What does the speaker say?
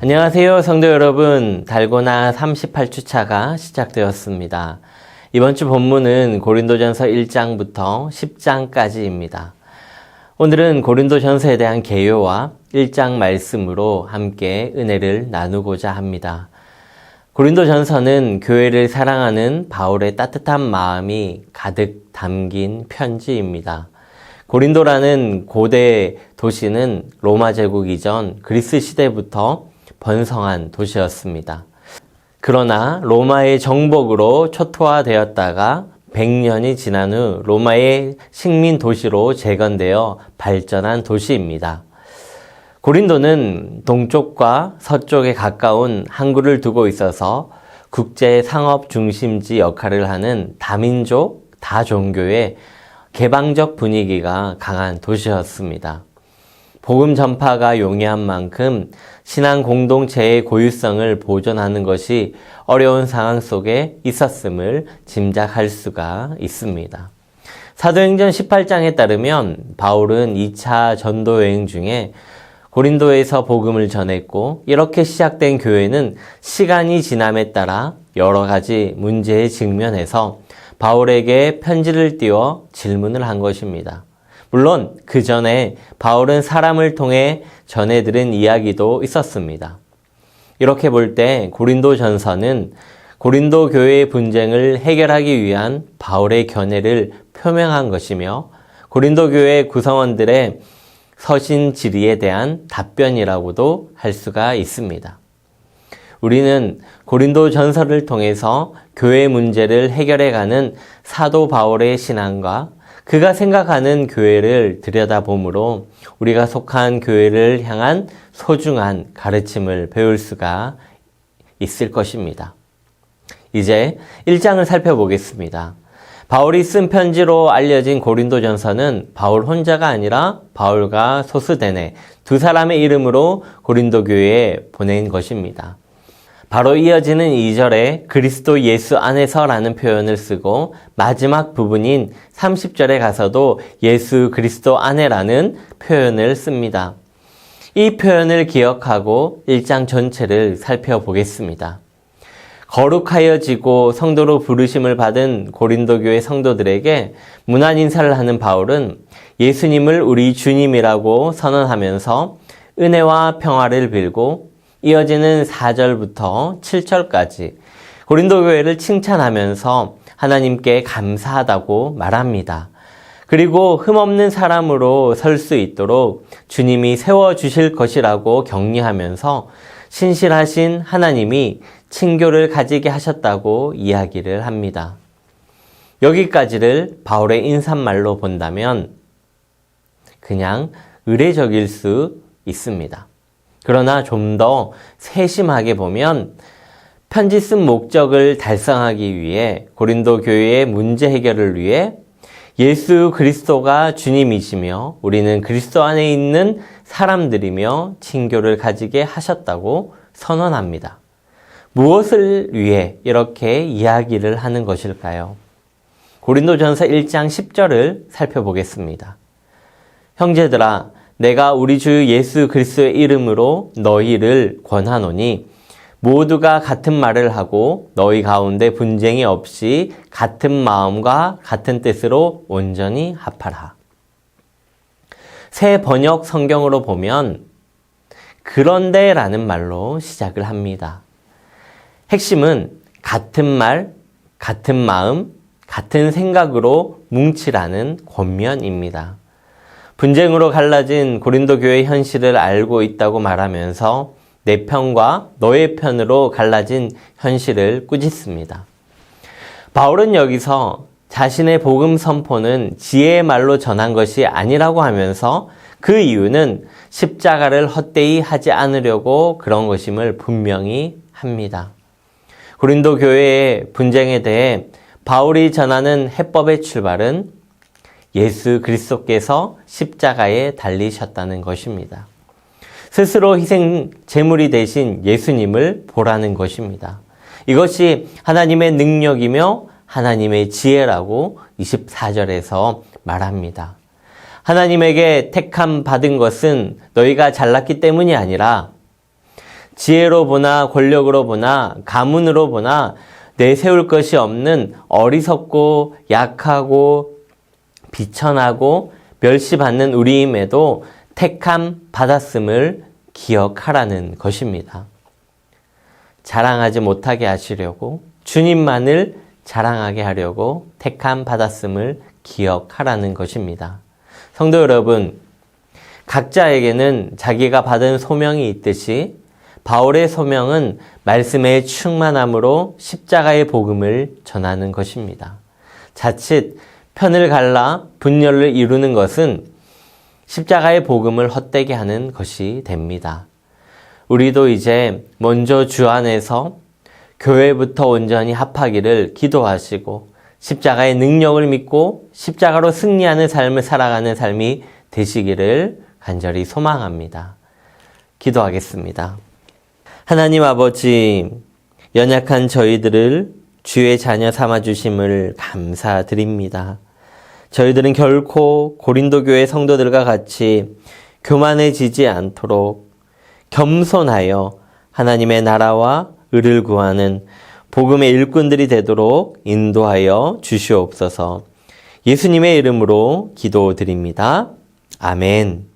안녕하세요, 성도 여러분. 달고나 38주차가 시작되었습니다. 이번 주 본문은 고린도전서 1장부터 10장까지입니다. 오늘은 고린도전서에 대한 개요와 1장 말씀으로 함께 은혜를 나누고자 합니다. 고린도전서는 교회를 사랑하는 바울의 따뜻한 마음이 가득 담긴 편지입니다. 고린도라는 고대 도시는 로마 제국 이전 그리스 시대부터 번성한 도시였습니다. 그러나 로마의 정복으로 초토화되었다가 100년이 지난 후 로마의 식민 도시로 재건되어 발전한 도시입니다. 고린도는 동쪽과 서쪽에 가까운 항구를 두고 있어서 국제 상업 중심지 역할을 하는 다민족, 다종교의 개방적 분위기가 강한 도시였습니다. 복음 전파가 용이한 만큼 신앙 공동체의 고유성을 보존하는 것이 어려운 상황 속에 있었음을 짐작할 수가 있습니다. 사도행전 18장에 따르면 바울은 2차 전도 여행 중에 고린도에서 복음을 전했고, 이렇게 시작된 교회는 시간이 지남에 따라 여러 가지 문제에 직면해서 바울에게 편지를 띄워 질문을 한 것입니다. 물론 그 전에 바울은 사람을 통해 전해들은 이야기도 있었습니다. 이렇게 볼 때 고린도전서는 고린도 교회의 분쟁을 해결하기 위한 바울의 견해를 표명한 것이며, 고린도 교회 구성원들의 서신 질의에 대한 답변이라고도 할 수가 있습니다. 우리는 고린도전서를 통해서 교회 문제를 해결해가는 사도 바울의 신앙과 그가 생각하는 교회를 들여다보므로 우리가 속한 교회를 향한 소중한 가르침을 배울 수가 있을 것입니다. 이제 1장을 살펴보겠습니다. 바울이 쓴 편지로 알려진 고린도전서는 바울 혼자가 아니라 바울과 소스데네 두 사람의 이름으로 고린도 교회에 보낸 것입니다. 바로 이어지는 2절에 그리스도 예수 안에서라는 표현을 쓰고, 마지막 부분인 30절에 가서도 예수 그리스도 안에라는 표현을 씁니다. 이 표현을 기억하고 1장 전체를 살펴보겠습니다. 거룩하여지고 성도로 부르심을 받은 고린도 교회 성도들에게 문안 인사를 하는 바울은 예수님을 우리 주님이라고 선언하면서 은혜와 평화를 빌고, 이어지는 4절부터 7절까지 고린도 교회를 칭찬하면서 하나님께 감사하다고 말합니다. 그리고 흠없는 사람으로 설 수 있도록 주님이 세워주실 것이라고 격려하면서 신실하신 하나님이 친교를 가지게 하셨다고 이야기를 합니다. 여기까지를 바울의 인사말로 본다면 그냥 의례적일 수 있습니다. 그러나 좀 더 세심하게 보면 편지 쓴 목적을 달성하기 위해 고린도 교회의 문제 해결을 위해 예수 그리스도가 주님이시며 우리는 그리스도 안에 있는 사람들이며 친교를 가지게 하셨다고 선언합니다. 무엇을 위해 이렇게 이야기를 하는 것일까요? 고린도전서 1장 10절을 살펴보겠습니다. 형제들아, 내가 우리 주 예수 그리스도의 이름으로 너희를 권하노니 모두가 같은 말을 하고 너희 가운데 분쟁이 없이 같은 마음과 같은 뜻으로 온전히 합하라. 새 번역 성경으로 보면 그런데 라는 말로 시작을 합니다. 핵심은 같은 말, 같은 마음, 같은 생각으로 뭉치라는 권면입니다. 분쟁으로 갈라진 고린도 교회의 현실을 알고 있다고 말하면서 내 편과 너의 편으로 갈라진 현실을 꾸짖습니다. 바울은 여기서 자신의 복음 선포는 지혜의 말로 전한 것이 아니라고 하면서 그 이유는 십자가를 헛되이 하지 않으려고 그런 것임을 분명히 합니다. 고린도 교회의 분쟁에 대해 바울이 전하는 해법의 출발은 예수 그리스도께서 십자가에 달리셨다는 것입니다. 스스로 희생 제물이 되신 예수님을 보라는 것입니다. 이것이 하나님의 능력이며 하나님의 지혜라고 24절에서 말합니다. 하나님에게 택함 받은 것은 너희가 잘났기 때문이 아니라 지혜로 보나 권력으로 보나 가문으로 보나 내세울 것이 없는 어리석고 약하고 비천하고 멸시받는 우리임에도 택함 받았음을 기억하라는 것입니다. 자랑하지 못하게 하시려고, 주님만을 자랑하게 하려고 택함 받았음을 기억하라는 것입니다. 성도 여러분, 각자에게는 자기가 받은 소명이 있듯이 바울의 소명은 말씀의 충만함으로 십자가의 복음을 전하는 것입니다. 자칫 편을 갈라 분열을 이루는 것은 십자가의 복음을 헛되게 하는 것이 됩니다. 우리도 이제 먼저 주 안에서 교회부터 온전히 합하기를 기도하시고 십자가의 능력을 믿고 십자가로 승리하는 삶을 살아가는 삶이 되시기를 간절히 소망합니다. 기도하겠습니다. 하나님 아버지, 연약한 저희들을 주의 자녀 삼아주심을 감사드립니다. 저희들은 결코 고린도 교회 성도들과 같이 교만해지지 않도록 겸손하여 하나님의 나라와 의를 구하는 복음의 일꾼들이 되도록 인도하여 주시옵소서. 예수님의 이름으로 기도드립니다. 아멘.